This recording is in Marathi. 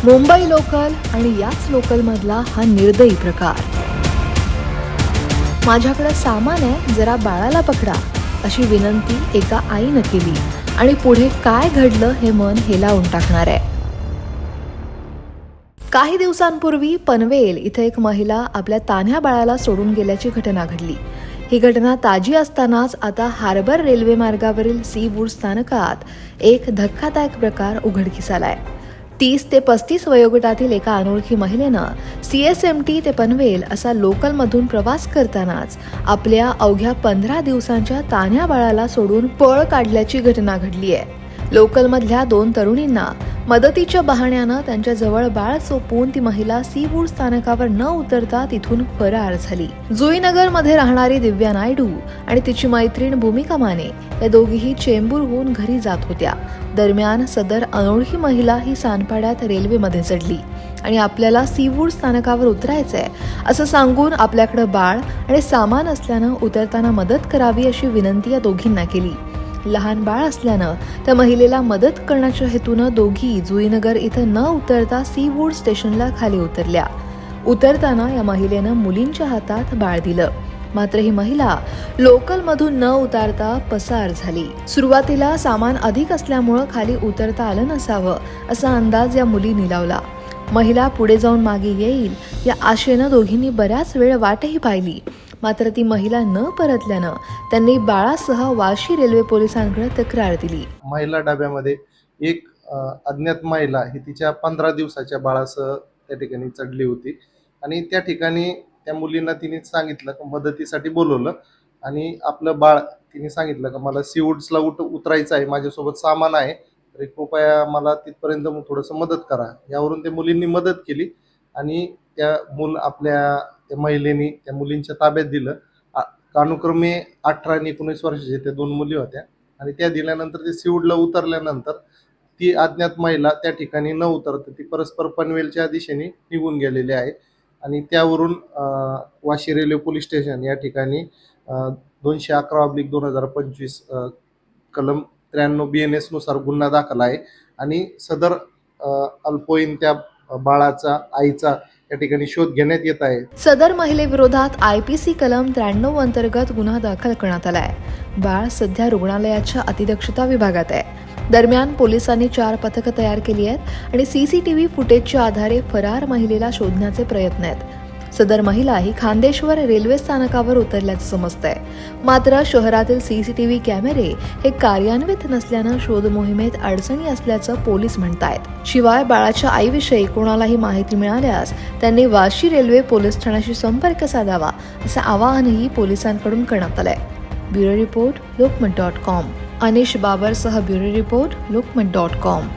मुंबई लोकल आणि याच लोकलमधला हा निर्दयी प्रकार. माझ्याकडे सामान आहे, जरा बाळाला पकडा, अशी विनंती एका आईनं केली आणि पुढे काय घडलं हे मन हेलावून टाकणार आहे. काही दिवसांपूर्वी पनवेल इथे एक महिला आपल्या तान्ह्या बाळाला सोडून गेल्याची घटना घडली. ही घटना ताजी असतानाच आता हार्बर रेल्वे मार्गावरील सी वूड स्थानकात एक धक्कादायक प्रकार उघडकीस आलाय. 30 ते 35 वयोगटातील एका अनोळखी महिलेनं CSMT ते पनवेल असा लोकलमधून प्रवास करतानाच आपल्या अवघ्या 15 दिवसांच्या तान्ह्या बाळाला सोडून पळ काढल्याची घटना घडली आहे. लोकलमधल्या 2 तरुणींना मदतीच्या बहाण्यानं त्यांच्या जवळ बाळ सोपवून ती महिला सी वूड स्थानकावर न उतरता तिथून फरार झाली. जुईनगरमध्ये राहणारी दिव्या नायडू आणि तिची मैत्रीण भूमिका माने या दोघीही चेंबूरहून घरी जात होत्या. दरम्यान सदर अनोळखी महिला ही सानपाड्यात रेल्वेमध्ये चढली आणि आपल्याला सी वूड स्थानकावर उतरायचंय असं सांगून आपल्याकडे बाळ आणि सामान असल्यानं उतरताना मदत करावी अशी विनंती या दोघींना केली. लहान बाळ असल्यानं त्या महिलेला मदत करण्याच्या हेतूनं दोघी जुईनगर इथं न उतरता सी वूड स्टेशनला खाली उतरल्या. उतरताना या महिलेनं मुलींच्या हातात बाळ दिलं. मात्र ही महिला लोकलमधून न उतरता पसार झाली. सुरुवातीला सामान अधिक असल्यामुळं खाली उतरता आलं नसावं असा अंदाज या मुलींनी लावला. महिला पुढे जाऊन मागे येईल या आशेनं दोघींनी बऱ्याच वेळ वाटही पाहिली. मात्र ती महिला न परतल्यानं त्यांनी बाळासह वाशी रेल्वे पोलिसांकडे तक्रार दिली. महिला डब्यामध्ये एक अज्ञात महिला ही तिच्या 15 दिवसाच्या बाळासह त्या ठिकाणी चढली होती आणि त्या ठिकाणी त्या मुलींना तिने सांगितलं की मदतीसाठी बोलवलं आणि आपलं बाळ तिने सांगितलं की मला सीवूड्सला उतरायचं आहे, माझ्यासोबत सामान आहे, तरी कृपया मला तिथपर्यंत थोडंसं मदत करा. यावरून त्या मुलींनी मदत केली आणि आपल्या त्या महिलेनी त्या मुलींच्या ताब्यात दिलं. कानुक्रमे 18 आणि 19 वर्षाच्या त्या 2 मुली होत्या आणि त्या दिल्यानंतर ते सीवूडला उतरल्यानंतर ती अज्ञात महिला त्या ठिकाणी न उतरता ती परस्पर पनवेलच्या दिशेने निघून गेलेली आहे आणि त्यावरून वाशी रेल्वे पोलीस स्टेशन या ठिकाणी 211/2025 कलम 93 BNS नुसार गुन्हा दाखल आहे आणि सदर अल्पवयीन त्या बाळाचा आईचा या ठिकाणी शोध घेण्यात येत आहे. सदर महिलेविरोधात IPC कलम 93 अंतर्गत गुन्हा दाखल करण्यात आलाय. बाळ सध्या रुग्णालयाच्या अतिदक्षता विभागात आहे. दरम्यान पोलिसांनी 4 पथकं तयार केली आहेत आणि CCTV फुटेजच्या आधारे फरार महिलेला शोधण्याचे प्रयत्न आहेत. सदर महिला ही खांदेश्वर रेल्वे स्थानकावर उतरल्याचं समजतंय. मात्र शहरातील CCTV कॅमेरे हे कार्यान्वित नसल्यानं शोध मोहिमेत अडचणी असल्याचं पोलीस म्हणतायत. शिवाय बाळाच्या आईविषयी कोणालाही माहिती मिळाल्यास त्यांनी वाशी रेल्वे पोलीस ठाण्याशी संपर्क साधावा असं आवाहनही पोलिसांकडून करण्यात आलंय. ब्युरो रिपोर्ट लोकमत.com. अनिश बाबरसह ब्युरो रिपोर्ट लोकमत.com.